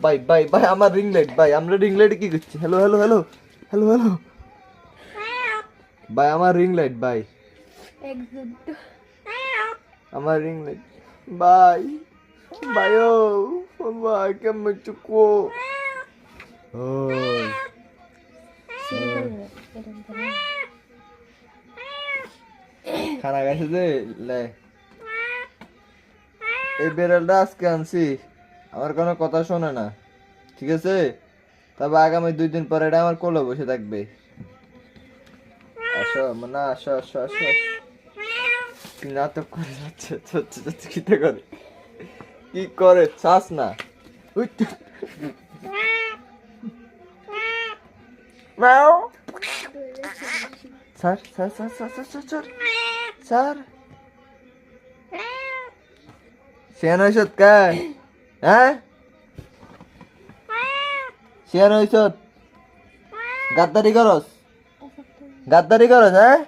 ভাই ভাই ভাই আমার রিং লাইট ভাই, আমরা রিং লাইটে কি করছি? Hello hello hello hello hello ভাই, আমার রিং লাইট ভাই, আমার রিং লাইট ভাই, ভাই ও ভাই কেমন চুকো ওই খানা গেছে যে লে, এই বেড়ালটা আজকে আনছি, আমার কোনো কথা শোনে না, ঠিক আছে? তবে আগামী 2 দিন পরে এটা আমার কোলে বসে থাকবে। আসো না, আসো আসো আসো, কি নাটক করে যাচ্ছে, যাচ্ছে যাচ্ছে, কিতে করে, কি করে চাস না? উই, ম্যাও। Sir sir sir sir sir sir sir sir শিয়ান হইছত কে? হ্যাঁ শিয়ান হইছত, গাদ্দারি করস, গাদ্দারি করস, হ্যাঁ?